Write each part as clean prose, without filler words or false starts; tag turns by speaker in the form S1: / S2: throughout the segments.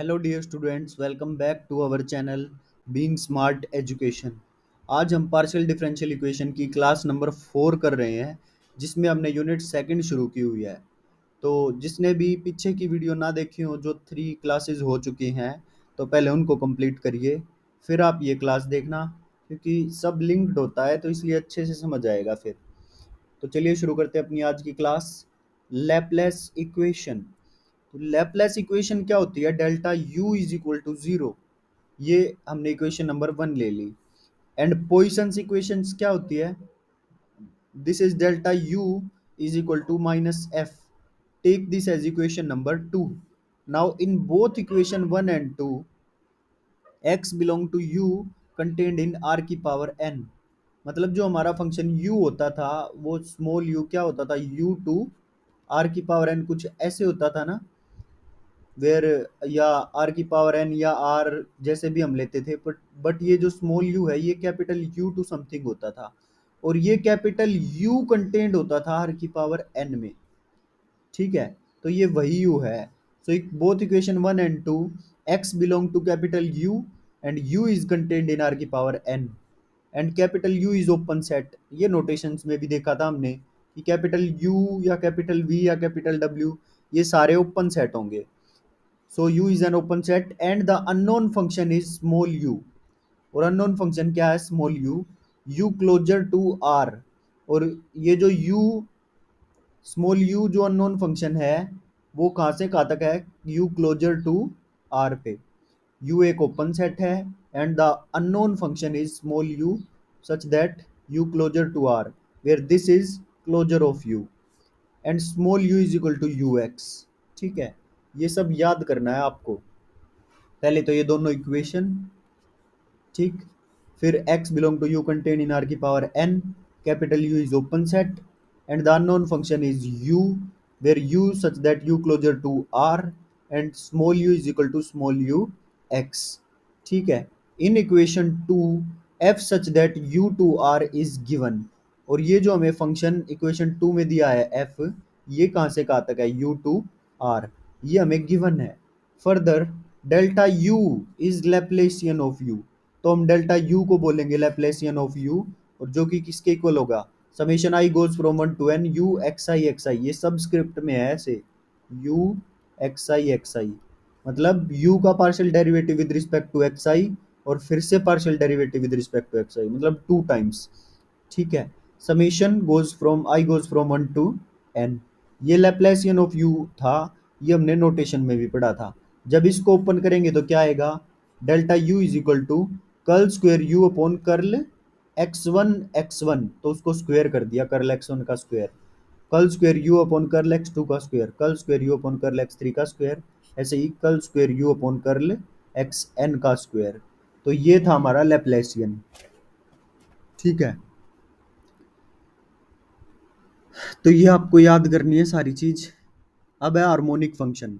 S1: Hello dear students, welcome back to our channel being smart education. आज हम partial differential equation की class number 4 कर रहे हैं, जिसमें हमने यूनिट सेकंड शुरू की हुई है। तो जिसने भी पीछे की वीडियो ना देखी हो, जो 3 क्लासेस हो चुकी हैं, तो पहले उनको कंप्लीट करिए, फिर आप ये क्लास देखना, क्योंकि सब लिंक्ड होता है, तो इसलिए अच्छे से समझ आएगा फिर। तो चलिए शुरू करते हैं अपनी आज की क्लास। Laplace equation. तो लैपलेस इक्वेशन क्या होती है? Delta you is equal to zero, ये हमने इक्वेशन नंबर 1 ले ली। एंड पॉइसंस इक्वेशंस क्या होती है? This is delta you is equal to minus F. Take this as equation number 2। Now in both equation 1 and 2, x belong to u contained in r की power n। मतलब जो हमारा function u होता था, वो स्मॉल u क्या होता था? u टू r की पावर n, कुछ ऐसे होता था ना, वेयर या आर की पावर एन या आर, जैसे भी हम लेते थे। बट ये जो स्मॉल यू है, ये कैपिटल यू टू समथिंग होता था, और ये कैपिटल यू कंटेंट होता था आर की पावर एन में। ठीक है, तो ये वही यू है। So both equation 1 and 2, X belong to capital U and U is contained in are की power N, and capital U is open set. ये नोटेशंस में भी देखा था हमने कि कैपिटल यू या कैपिटल वी या कैपिटल डब्ल्यू, ये सारे ओपन सेट होंगे। So u is an open set and the unknown function is small u। और unknown function क्या है? small u। u closer to r। और ये जो u small u जो unknown function है, वो कहाँ से कहाँ तक है? u closer to r पे। u एक open set है and the unknown function is small u such that u closer to r, where this is closure of u and small u is equal to ux। ठीक है, ये सब याद करना है आपको। पहले तो ये दोनों इक्वेशन, ठीक। फिर x belong to u contain in r की power n, capital U is open set and the unknown function is u, where u such that u closure to r and small u is equal to small u x। ठीक है, in equation 2 f such that u to r is given. और ये जो हमें function equation 2 में दिया है f, ये कहाँ से कहाँ तक है? u टू r, ये हमें गिवन है। Further delta u is Laplacian of u, तो हम डेल्टा u को बोलेंगे लैप्लेसियन ऑफ u, और जो कि किसके इक्वल होगा? Summation i goes from 1 to n u xi, ये सबस्क्रिप्ट में है ऐसे, u xi। मतलब u का partial derivative with respect to xi, और फिर से partial derivative with respect to xi, मतलब 2 टाइम्स। ठीक है, summation goes from 1 to n। ये लैप्लेसियन ऑफ u था, ये हमने नोटेशन में भी पढ़ा था। जब इसको ओपन करेंगे तो क्या आएगा? Delta u is equal to curl square u upon curl x1, तो उसको स्क्वेयर कर दिया, कर्ल x1 का square, curl square u upon curl x2 का square, curl square u upon curl x3 का स्क्वेयर, ऐसे ही curl square u upon curl xn का स्क्वेयर। तो ये था हमारा लैप्लेसियन। ठीक है, तो ये आपको याद करनी है सारी चीज। अब है हार्मोनिक फंक्शन।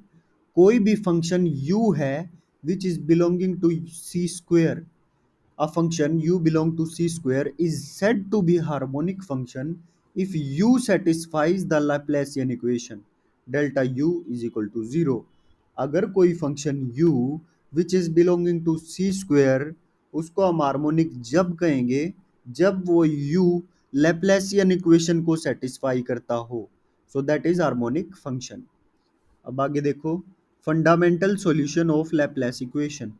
S1: कोई भी फंक्शन u है which is belonging to C square, a function u belong to c square is said to be harmonic function if u satisfies the Laplacian equation delta u is equal to 0। अगर कोई function u which is belonging to c square, उसको हम harmonic जब कहेंगे जब वो u Laplacian equation को satisfy करता हो, so that is harmonic function. अब आगे देखो, fundamental solution of Laplace equation.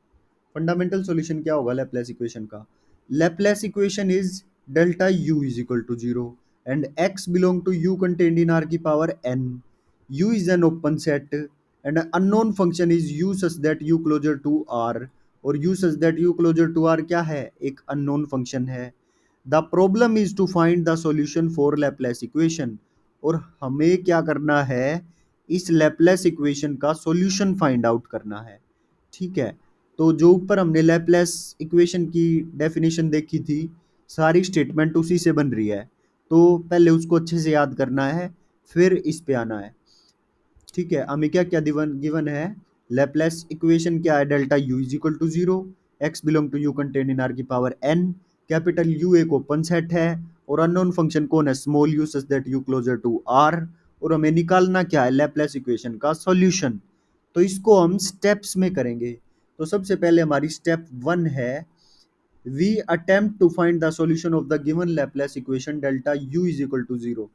S1: Fundamental solution क्या होगा लैप्लेस इक्वेशन का? Laplace equation is delta u is equal to 0 and x belong to u contained in r की power n। u is an open set and unknown function is u such that u closure to r, और u such that u closure to r क्या है? एक unknown function है। The problem is to find the solution for Laplace equation, और हमें क्या करना है? इस लैप्लेस इक्वेशन का सॉल्यूशन फाइंड आउट करना है। ठीक है, तो जो ऊपर हमने लैप्लेस इक्वेशन की डेफिनेशन देखी थी, सारी स्टेटमेंट उसी से बन रही है, तो पहले उसको अच्छे से याद करना है, फिर इस पे आना है। ठीक है, हमें क्या क्या गिवन है? लैप्लेस इक्वेशन क्या है? Delta u is equal to 0, x belong to u contain in r की पावर n, कैपिटल u एक ओपन सेट है, और अननोन फंक्शन कौन है? Small u such that u closure to r। और हमें निकालना क्या है? लैप्लेस इक्वेशन का सॉल्यूशन। तो इसको हम स्टेप्स में करेंगे। तो सबसे पहले हमारी स्टेप 1 है, we attempt to find the solution of the given Laplace equation delta u is equal to 0।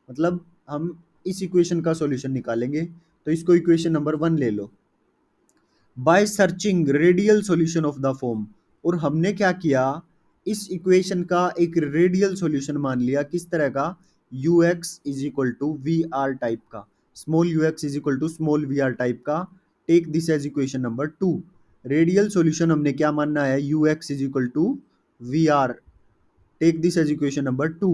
S1: मतलब हम इस इक्वेशन का सॉल्यूशन निकालेंगे। तो इसको इक्वेशन नंबर 1 ले लो, by searching radial solution of the form. और हमने क्या किया, इस इक्वेशन का एक रेडियल सॉल्यूशन मान लिया, किस तरह का, U x is equal to we R type का, small U x is equal to small V R type का। Take this as equation number 2। Radial solution हमने क्या मानना है, U x is equal to we R. Take this as equation number 2,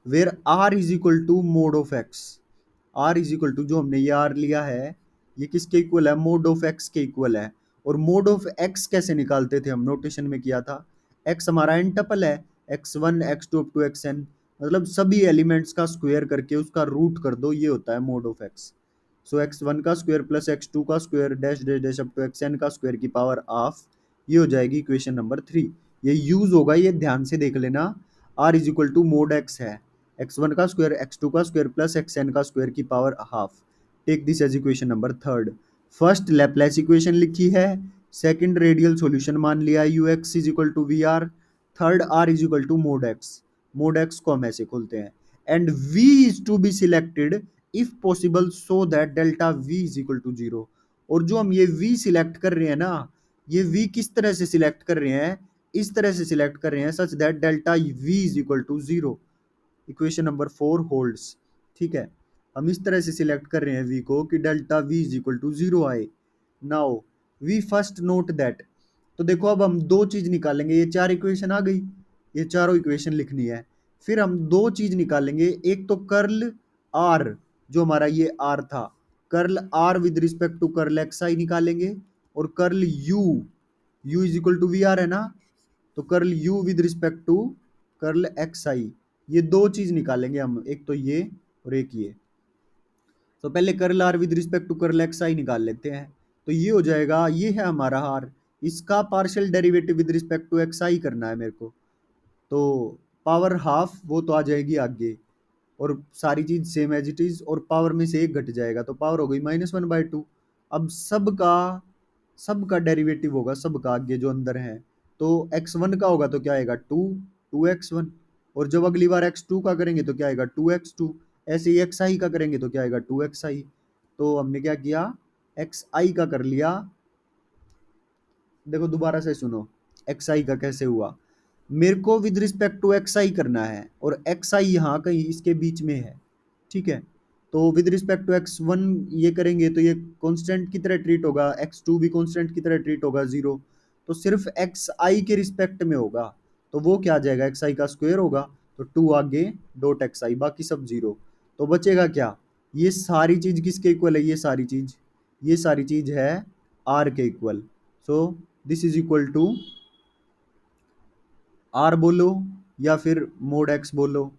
S1: where R is equal to mod of X. R is equal to, जो हमने ये are लिया है, ये किसके इक्वल है, मोड ऑफ एक्स के इक्वल है। और मोड ऑफ एक्स कैसे निकालते थे, हम नोटेशन में किया था, एक्स हमारा एन टपल है, x1 x2 up to xn, मतलब सभी एलिमेंट्स का स्क्वायर करके उसका रूट कर दो, ये होता है mode of x. So x1 का स्क्वायर प्लस x2 का square dash dash dash up to xn का स्क्वायर की पावर हाफ, ये हो जाएगी इक्वेशन नंबर 3। ये यूज होगा, ये ध्यान से देख लेना। R is equal to mod X है, x1 का स्क्वायर x2 का स्क्वायर प्लस xn का स्क्वायर की power half. Take this as equation number 3। First Laplace equation लिखी है, सेकंड रेडियल सॉल्यूशन मान लिया U x is equal to we R, third R is equal to mod X. Mod X को हम ऐसे खोलते हैं, and V is to be selected if possible so that delta V is equal to 0। और जो हम ये we select कर रहे हैं ना, ये वी किस तरह से सिलेक्ट कर रहे हैं, इस तरह से सिलेक्ट कर रहे हैं such that delta V is equal to 0। Equation number 4 holds. ठीक है, हम इस तरह से सिलेक्ट कर रहे हैं वी को कि delta V is equal to 0 आए। Now we first note that, तो देखो अब हम दो चीज निकालेंगे, ये चार इक्वेशन आ गई, ये चारों इक्वेशन लिखनी है। फिर हम दो चीज निकालेंगे, एक तो कर्ल आर, जो हमारा ये आर था, curl R with respect to curl x आई निकालेंगे, और curl U is equal to we R है ना, तो curl U with respect to curl x I, ये दो चीज निकालेंगे हम, एक तो ये और एक ये। तो पहले curl R with respect to curl x I निकाल लेते हैं। तो ये हो जाएगा, ये है हमारा आर, इसका partial derivative with respect to x I करना है मेरे को। तो पावर हाफ वो तो आ जाएगी आगे, और सारी चीज सेम एज इट इज, और पावर में से एक घट जाएगा, तो पावर हो गई -1/2। अब सबका डेरिवेटिव होगा, सबका आगे जो अंदर है। तो x1 का होगा तो क्या आएगा, 2x1। और जब अगली बार x2 का करेंगे तो क्या आएगा, 2x2। ऐसे ही xi का करेंगे तो क्या आएगा, 2xi। तो हमने क्या किया, xi का कर लिया। देखो दोबारा से सुनो, xi का कैसे हुआ, मेरे को विद रिस्पेक्ट टू xi करना है, और xi यहाँ कहीं इसके बीच में है। ठीक है, तो विद रिस्पेक्ट टू x1 ये करेंगे तो ये कांस्टेंट की तरह ट्रीट होगा, x2 भी कांस्टेंट की तरह ट्रीट होगा, 0। तो सिर्फ xi के रिस्पेक्ट में होगा, तो वो क्या आ जाएगा, xi का स्क्वायर होगा, तो 2 आगे डॉट xi, बाकी सब 0। तो बचेगा क्या, ये सारी चीज किसके इक्वल है, ये सारी चीज है r के equal. So this is equal to R बोलो या फिर मोड एक्स बोलो।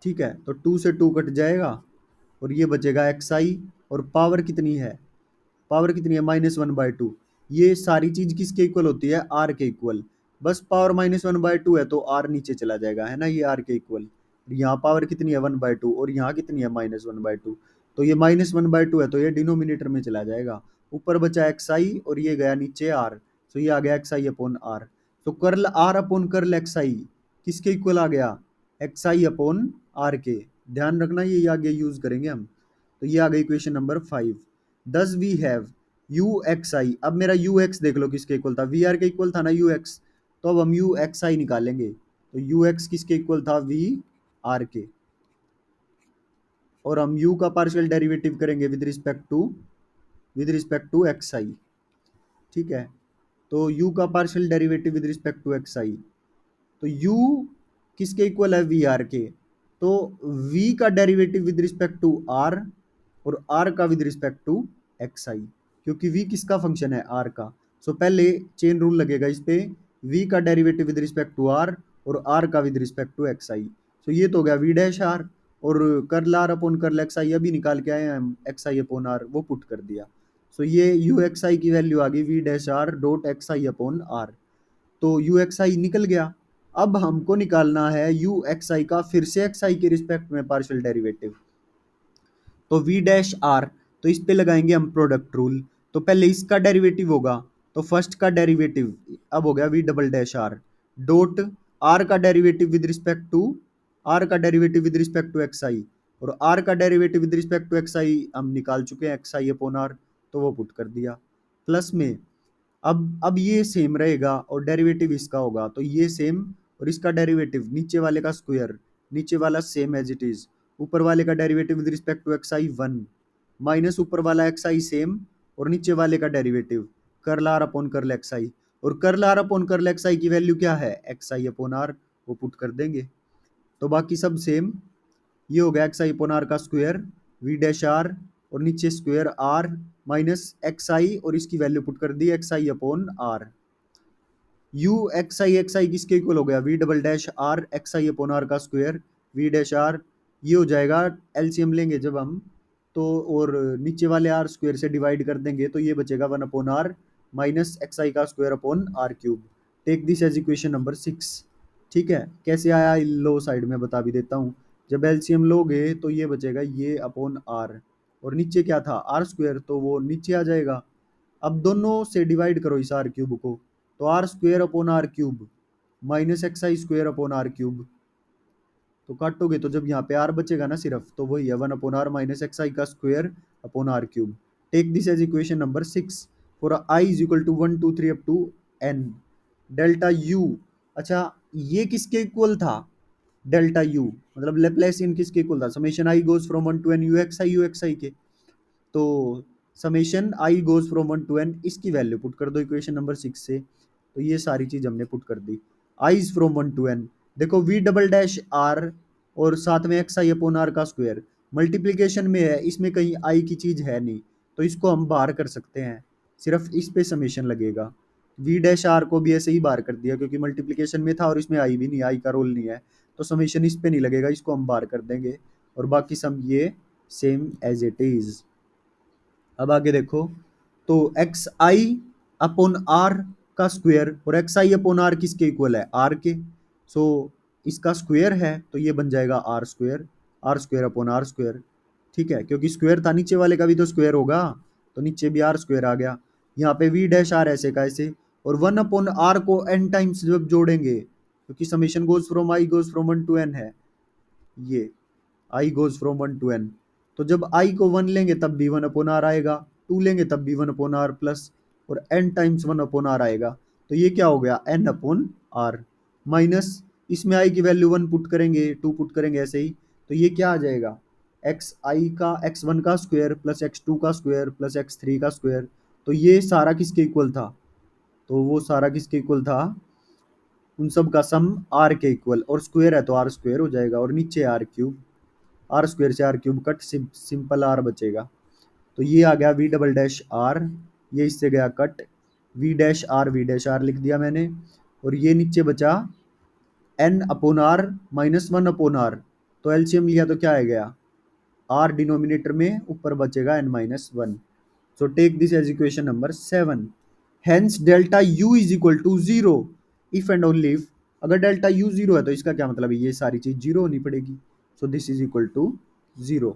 S1: ठीक है, तो 2 से 2 कट जाएगा, और ये बचेगा एक्स आई, और पावर कितनी है, -1/2। ये सारी चीज किसके इक्वल होती है, आर के इक्वल। बस पावर -1/2 है तो आर नीचे चला जाएगा, है ना, ये आर के इक्वल। यहाँ पावर कितनी है, 1/2, और यहाँ कितनी है, -1/2। तो ये -1/2 है तो ये डिनोमिनेटर में चला जाएगा, ऊपर बचा एक्स आई और ये गया नीचे आर। तो ये आ गया एक्स आई अपॉन आर। तो curl are upon curl x आई किसके इक्वल आ गया, एक्स आई अपॉन आर के। ध्यान रखना, ये आगे यूज करेंगे हम। तो ये आ गई इक्वेशन नंबर 5। दस वी हैव यू एक्स आई, अब मेरा यू एक्स देख लो किसके इक्वल था, वी आर के इक्वल था ना यू एक्स। तो अब हम यू एक्स आई निकालेंगे, तो यू एक्स किसके इक्वल था, वी आर के। और हम यू का पार्शियल डेरिवेटिव करेंगे with respect to x i. ठीक है, तो u का partial derivative with respect to x i, तो u किसके इक्वल है, वी आर के। तो v का derivative with respect to r, और r का with respect to x I, क्योंकि v किसका फंक्शन है, r का। सो पहले चेन रूल लगेगा इस पे, v का derivative with respect to r, और r का with respect to x i. तो ये तो हो गया v डैश r, और curl r upon curl x i अभी निकाल के आए हैं हम, एक्स आई अपॉन r वो पुट कर दिया। सो ये यू एक्स आई की वैल्यू आ गई V dash are dot X I upon R. तो यू एक्स आई निकल गया। अब हमको निकालना है यू एक्स आई का फिर से एक्स आई के रिस्पेक्ट में पार्शियल डेरिवेटिव। तो वी डैश आर, तो इस पे लगाएंगे हम प्रोडक्ट रूल। तो पहले इसका डेरिवेटिव होगा, तो फर्स्ट का डेरिवेटिव अब हो गया v double dash are dot r का derivative with respect to x i, और आर का derivative with respect to x i हम निकाल चुके हैं, एक्स आई अपॉन आर, तो वो पुट कर दिया प्लस में। अब ये सेम रहेगा और डेरिवेटिव इसका होगा तो ये सेम, और इसका डेरिवेटिव नीचे वाले का स्क्वायर, नीचे वाला सेम एज इट इज, ऊपर वाले का derivative with respect to x i one, minus ऊपर वाला एक्स आई सेम, और नीचे वाले का derivative curl are upon curl x i, और curl are upon curl x i की वैल्यू क्या है, एक्स आई अपॉन आर, वो पुट कर देंगे। तो बाकी सब सेम, ये हो गया एक्स आई अपॉन आर का स्क्वायर वी डैश आर, और नीचे square r minus x i, और इसकी वैल्यू पुट कर दी एक्स आई अपॉन आर। यू एक्स आई किसके इक्वल हो गया, v double dash r x आई अपॉन आर का स्क्वायर वी डैश आर, ये हो जाएगा एलसीएम लेंगे जब हम, तो और नीचे वाले आर स्क्वायर से डिवाइड कर देंगे तो ये बचेगा one upon r minus x i का square upon are cube. Take this as equation number 6। ठीक है, कैसे आया लो साइड में बता भी देता हूँ। जब एलसीएम लोगे तो ये बचेगा ये अपॉन आर, और नीचे क्या था आर स्क्वायर, तो वो नीचे आ जाएगा। अब दोनों से डिवाइड करो इस आर क्यूब को, तो are square upon are cube minus x I square upon are cube, तो काटोगे तो जब यहाँ पे आर बचेगा ना सिर्फ, तो वही है one upon r minus x i का square upon are cube. Take this as equation number 6 for i is equal to 1 2 3 up to n delta u. अच्छा, ये किसके इक्वल था, डेल्टा यू मतलब लेप्लेसियन किसके इक्वल था, summation i goes from 1 to n u x i के। तो summation i goes from 1 to n, इसकी वैल्यू पुट कर दो इक्वेशन नंबर 6 से। तो ये सारी चीज हमने पुट कर दी। I is from 1 to N, देखो वी डबल डैश आर और साथ में एक्स आई अपॉन आर का स्क्वायर मल्टीप्लीकेशन में है, इसमें कहीं आई की चीज है नहीं, तो इसको हम बाहर कर सकते हैं, सिर्फ इस पे समेशन लगेगा। वी डैश आर को भी ऐसे ही बाहर कर दिया क्योंकि मल्टीप्लीकेशन में था और इसमें आई भी नहीं, आई का रोल नहीं है, तो समेशन इस पे नहीं लगेगा, इसको हम बाहर कर देंगे, और बाकी सम ये सेम एज इट इज। अब आगे देखो, तो एक्स आई अपॉन आर का स्क्वायर और एक्स आई अपॉन आर किसके इक्वल है, आर के। सो इसका स्क्वायर है तो ये बन जाएगा r square upon r square. ठीक है, क्योंकि स्क्वायर था नीचे वाले का भी तो स्क्वायर होगा, तो नीचे भी आर स्क्वायर आ गया। यहाँ पे वी डैश आर ऐसे का ऐसे, और वन अपॉन आर को एन टाइम्स जब जोड़ेंगे, क्योंकि summation goes from i goes from one to n है, ये i goes from one to n, तो जब आई को वन लेंगे तब भी वन अपॉन आर आएगा, टू लेंगे तब भी वन अपॉन आर प्लस, और n times one upon r आएगा, तो ये क्या हो गया एन अपॉन आर माइनस, इसमें आई की वैल्यू वन पुट करेंगे टू पुट करेंगे ऐसे ही, तो ये क्या आ जाएगा एक्स आई का एक्स वन का स्क्वायर प्लस एक्स टू का स्क्वायर प्लस एक्स थ्री का स्क्वायर। तो ये सारा किसके इक्वल था, तो वो सारा किसके इक्वल था, उन सब का सम आर के इक्वल, और स्क्वायर है तो आर स्क्वायर हो जाएगा, और नीचे आर क्यूब, आर स्क्वायर से r cube cut, simple r बचेगा। तो ये आ गया वी डबल डैश आर, ये इससे गया कट, वी डैश आर लिख दिया मैंने, और ये नीचे बचा n upon r minus one upon r, तो एलसीएम लिया तो क्या आ गया आर डिनोमिनेटर में, ऊपर बचेगा n minus one. So take this as equation number 7। Hence delta you is equal to zero if and only if, अगर डेल्टा यू जीरो है तो इसका क्या मतलब है, ये सारी चीज जीरो होनी पड़ेगी, so this is equal to zero.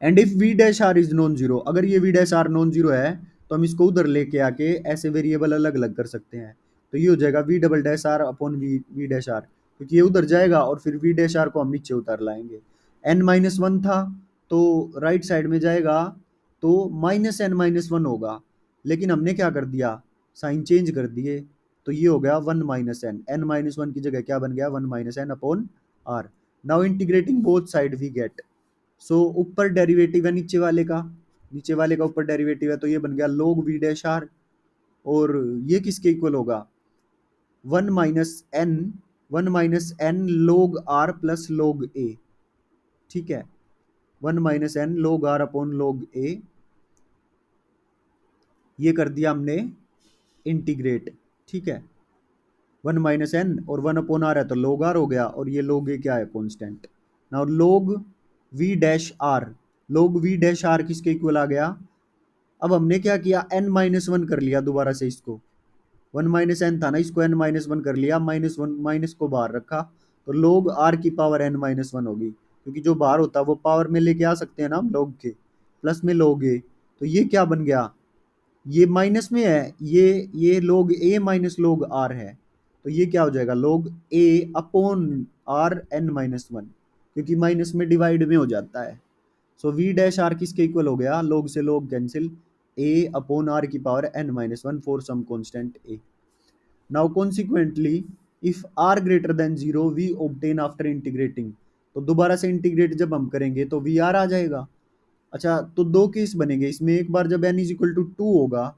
S1: And if v dash r is non zero, अगर ये v dash r non zero है तो हम इसको उधर लेके आके ऐसे वेरिएबल अलग अलग कर सकते हैं, तो ये हो जाएगा v double dash r upon v dash r, क्योंकि ये उधर जाएगा और फिर वी डैश आर को हम नीचे उतार लाएंगे। एन माइनस वन था तो राइट साइड में जाएगा तो माइनस एन माइनस वन होगा, लेकिन हमने क्या कर दिया साइन चेंज कर दिए, तो ये हो गया one minus n minus one की जगह क्या बन गया one minus n upon r. Now integrating both side we get, so ऊपर डेरिवेटिव है नीचे वाले का ऊपर डेरिवेटिव है, तो ये बन गया log v डैश आर, और ये किसके इक्वल होगा one minus n, log r plus log a। ठीक है, one minus n log r upon log a, ये कर दिया हमने इंटीग्रेट। ठीक है, वन माइनस एन और वन अपॉन आर है तो log r हो गया, और ये log a क्या है constant. Now log v dash r, किसके इक्वल आ गया, अब हमने क्या किया एन माइनस वन कर लिया दोबारा से इसको, वन माइनस एन था ना, इसको एन माइनस वन कर लिया, माइनस वन माइनस को बाहर रखा, तो लोग आर की पावर एन माइनस वन होगी, क्योंकि जो बाहर होता है वो पावर में लेके आ सकते हैं ना हम लोग के, प्लस में log a, तो ये क्या बन गया, ये माइनस में है, ये log a minus log r है, तो ये क्या हो जाएगा log a upon r n minus one, क्योंकि माइनस में डिवाइड में हो जाता है। सो v डैश r किसके इक्वल हो गया, log से log cancel, a upon r की power n minus one for some constant a। Now consequently if r greater than zero we obtain after integrating, तो दोबारा से इंटीग्रेट जब हम करेंगे तो वी आर आ जाएगा। अच्छा, तो दो केस बनेंगे इसमें, एक बार जब n is equal to two होगा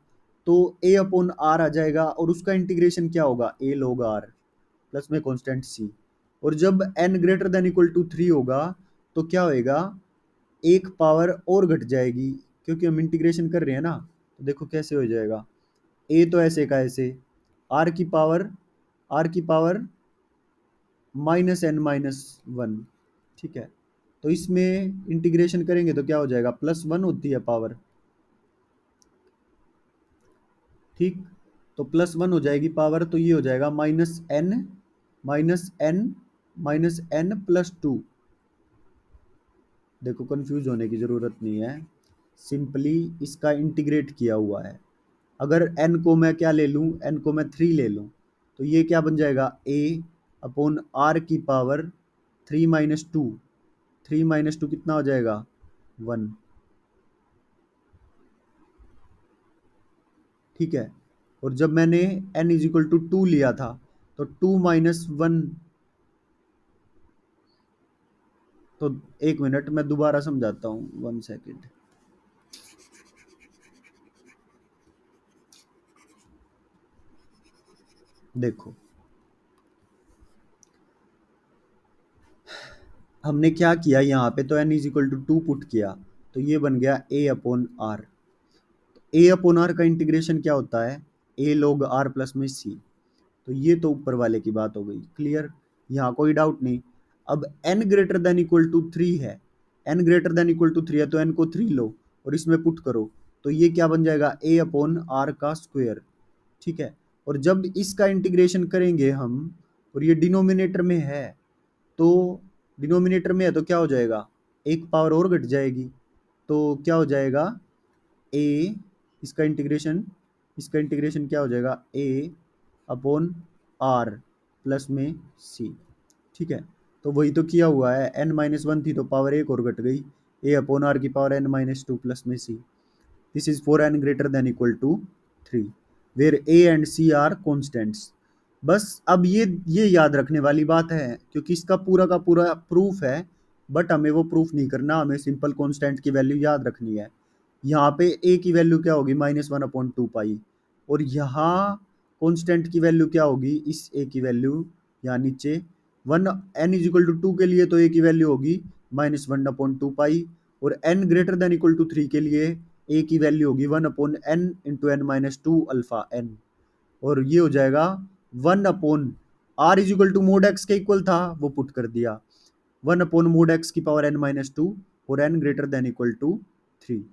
S1: तो a अपॉन आर आ जाएगा और उसका इंटीग्रेशन क्या होगा, a log r प्लस में कॉन्स्टेंट c। और जब n greater than equal to three होगा तो क्या होएगा, एक पावर और घट जाएगी, क्योंकि हम इंटीग्रेशन कर रहे हैं ना, तो देखो कैसे हो जाएगा, a तो ऐसे का ऐसे, r की पावर, r की power minus n minus one, ठीक है। तो इसमें इंटीग्रेशन करेंगे तो क्या हो जाएगा, प्लस वन होती है पावर, ठीक, तो प्लस वन हो जाएगी पावर, तो ये हो जाएगा minus n minus n minus n plus two. देखो कंफ्यूज होने की जरूरत नहीं है, सिंपली इसका इंटीग्रेट किया हुआ है। अगर n को मैं क्या ले लूं, n को मैं थ्री ले लूं, तो ये क्या बन जाएगा, a अपॉन r की power three minus two, three minus two कितना हो जाएगा, वन, ठीक है। और जब मैंने n is equal to two लिया था तो टू माइनस वन, तो एक मिनट मैं दोबारा समझाता हूँ, वन सेकेंड। देखो हमने क्या किया यहाँ पे, तो n is equal to two put किया, तो ये बन गया a upon r. A upon r का इंटीग्रेशन क्या होता है, a log r प्लस में c। तो ये तो ऊपर वाले की बात हो गई, क्लियर, यहाँ कोई डाउट नहीं। अब n greater than equal to three है, n greater than equal to three है, तो n को थ्री लो और इसमें पुट करो, तो ये क्या बन जाएगा, a अपॉन आर का स्क्वायर, ठीक है। और जब इसका इंटीग्रेशन करेंगे हम, और ये डिनोमिनेटर में है, तो डिनोमिनेटर में है तो क्या हो जाएगा, एक पावर और घट जाएगी, तो क्या हो जाएगा, ए, इसका इंटीग्रेशन, इसका इंटीग्रेशन क्या हो जाएगा, ए अपॉन आर प्लस में सी, ठीक है। तो वही तो किया हुआ है, एन माइनस वन थी तो पावर एक और घट गई, ए अपॉन आर की power n minus two plus में c. This is for n greater than equal to three, where a and c are constants. बस अब ये याद रखने वाली बात है, क्योंकि इसका पूरा का पूरा प्रूफ है, बट हमें वो प्रूफ नहीं करना, हमें सिंपल कॉन्स्टेंट की वैल्यू याद रखनी है। यहाँ पे ए की वैल्यू क्या होगी, minus one upon two pi, और यहाँ कॉन्स्टेंट की वैल्यू क्या होगी, इस ए की वैल्यू यहाँ नीचे one, n is equal to two के लिए तो ए की वैल्यू होगी minus one upon two pi, और n greater than equal to three के लिए ए की वैल्यू होगी one upon n into n minus two alpha n, और ये हो जाएगा one upon r is equal to mod x के इक्वल था, वो पुट कर दिया, वन अपॉन मोड एक्स की पावर एन माइनस टू और n greater than equal to three,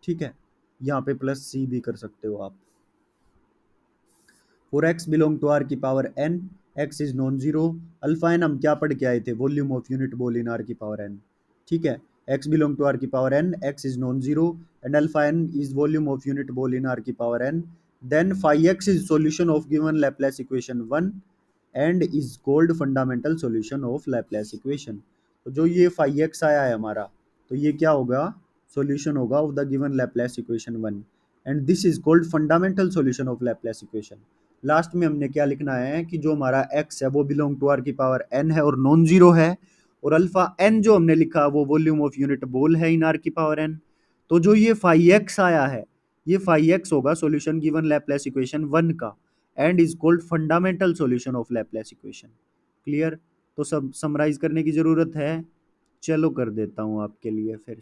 S1: ठीक है। यहाँ पे प्लस सी भी कर सकते हो आप। For x belong to r की power n, x is non zero, alpha n हम क्या पढ़ के आए थे, volume of unit ball in are की पावर एन, ठीक है। एक्स बिलोंग टू आर की power n, x is non zero and alpha n is volume of unit ball in are की power n, then phi x is solution of given Laplace equation one and is called fundamental solution of Laplace equation. तो जो ये phi x आया है हमारा, तो ये क्या होगा, सॉल्यूशन होगा of the given Laplace equation one, and this is called fundamental solution of Laplace equation. Last में हमने क्या लिखना है कि जो हमारा x है वो बिलोंग टू आर की पावर n है और नॉन जीरो है, और अल्फा n जो हमने लिखा वो वॉल्यूम ऑफ यूनिट बोल है इन आर की पावर n। तो जो ये फाई एक्स आया है, ये फाई एक्स होगा solution given Laplace equation one का, and is called fundamental solution of Laplace equation, clear. तो सब समराइज करने की जरूरत है, चलो कर देता हूँ आपके लिए, फिर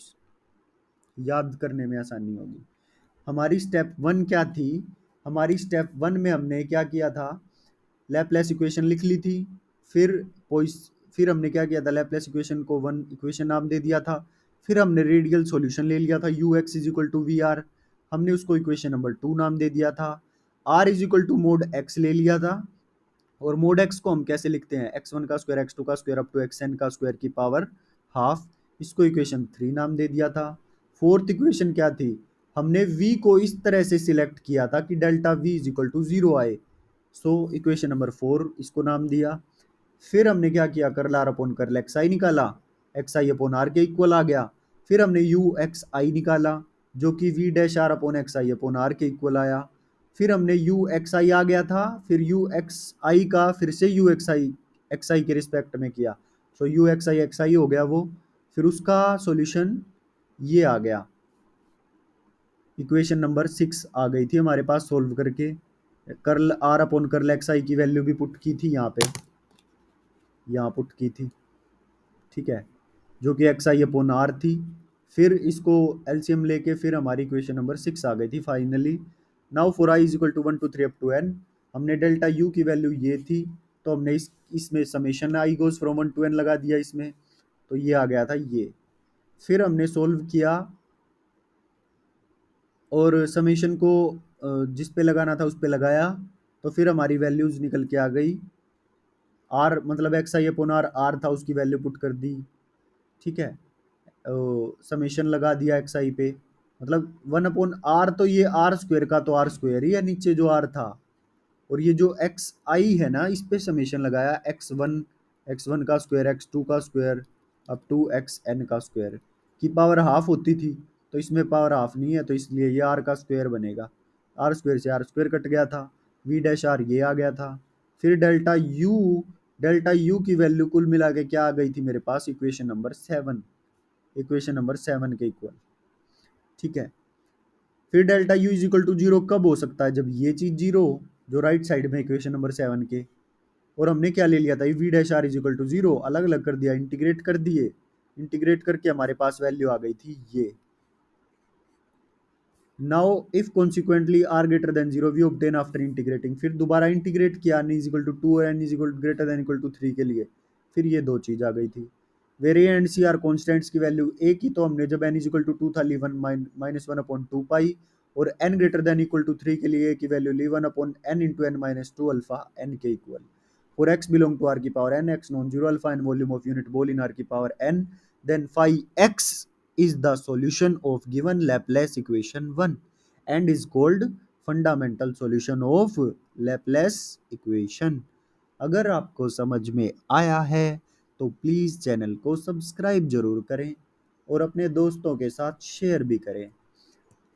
S1: याद करने में आसानी होगी। हमारी स्टेप वन क्या थी, हमारी स्टेप वन में हमने क्या किया था, लैपलेस इक्वेशन लिख ली थी, फिर फिर हमने क्या किया था, लैपलेस इक्वेशन को वन इक्वेशन नाम दे दिया था, फिर हमने रेडियल सॉल्यूशन ले लिया था u x is equal to we r, हमने उसको इक्वेशन नंबर टू नाम दे दिया था, r is equal to mod x ले लिया था, और मोड एक्स को हम कैसे लिखते हैं, एक्स वन का स्क्वायर एक्स टू का square up to x n का स्क्वायर की पावर हाफ, इसको इक्वेशन थ्री नाम दे दिया था। फोर्थ इक्वेशन क्या थी, हमने v को इस तरह से सिलेक्ट किया था कि delta v is equal to 0 आए। सो इक्वेशन नंबर 4 इसको नाम दिया। फिर हमने क्या किया, curl are upon curl x i निकाला, एक्स आई अपॉन आर के इक्वल आ गया। फिर हमने यू एक्स आई निकाला जो कि v dash r upon x आई अपॉन आर के इक्वल आया। फिर हमने यू एक्स आई आ गया था, फिर यू एक्स आई का फिर से यू एक्स आई के रिस्पेक्ट में किया। सो यू एक्स आई हो गया वो। फिर उसका सॉल्यूशन ये आ गया, इक्वेशन नंबर 6 आ गई थी हमारे पास सोल्व करके। Curl are upon curl x i की वैल्यू भी पुट की थी यहाँ पे, यहाँ पुट की थी, ठीक है, जो कि एक्स आई अपॉन आर थी। फिर इसको एलसीएम लेके फिर हमारी इक्वेशन नंबर 6 आ गई थी finally. Now for i is equal to 1 to 3 up to n, हमने डेल्टा यू की वैल्यू ये थी, तो हमने इसमें summation i goes from 1 to n लगा दिया इसमें, तो ये आ गया था ये। फिर हमने सोल्व किया और समेशन को जिस पे लगाना था उस पे लगाया, तो फिर हमारी वैल्यूज निकल के आ गई। आर मतलब एक्स आई अपॉन आर आर था, उसकी वैल्यू पुट कर दी, ठीक है, समेशन लगा दिया एक्स आई पे, मतलब 1/r, तो ये आर स्क्वेयर का तो आर स्क्वेयर ही है नीचे जो आर था, और ये जो एक्स आई है ना इस पे समेशन लगाया एक्स वन का स्क्वायर एक्स टू का square up to x n का स्क्वायर की पावर हाफ होती थी, तो इसमें पावर हाफ नहीं है, तो इसलिए ये आर का स्क्वायर बनेगा। आर स्क्वायर से आर स्क्वायर कट गया था, वी डैश आर ये आ गया था। फिर डेल्टा यू की वैल्यू कुल मिला के क्या आ गई थी मेरे पास, इक्वेशन नंबर 7 के इक्वल, ठीक है। फिर delta you is equal to 0 कब हो सकता है, जब ये चीज 0 हो, जो राइट साइड में इक्वेशन नंबर 7 के। और हमने क्या ले लिया था, v dash r is equal to 0 अलग अलग कर दिया, इंटीग्रेट कर दिए, इंटीग्रेट करके हमारे पास वैल्यू आ गई थी ये। Now if consequently r greater than 0 we obtain after integrating, फिर दोबारा इंटीग्रेट किया n इज इक्वल टू 2 और n is equal greater than equal to 3 के लिए, फिर ये दो चीज आ गई थी। Where a and c are constants की वैल्यू ए की, तो हमने जब n इज इक्वल टू 2 था ली 1 माइनस 1 अपॉन 2 पाई, और n greater than equal to 3 के लिए a की वैल्यू ली 1 upon n into n minus 2 alpha n के equal. For x belong to r की power n, x non-zero alpha and volume of unit ball in r की power n, then phi x is the solution of given Laplace equation 1 and is called fundamental solution of Laplace equation। अगर आपको समझ में आया है तो please channel को subscribe जरूर करें और अपने दोस्तों के साथ शेयर भी करें।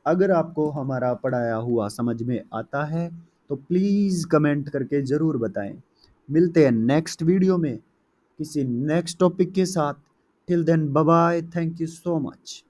S1: अगर आपको हमारा पढ़ाया हुआ समझ में आता है तो प्लीज़ कमेंट करके ज़रूर बताएं। मिलते हैं नेक्स्ट वीडियो में किसी नेक्स्ट टॉपिक के साथ। Till then bye bye, thank you so much.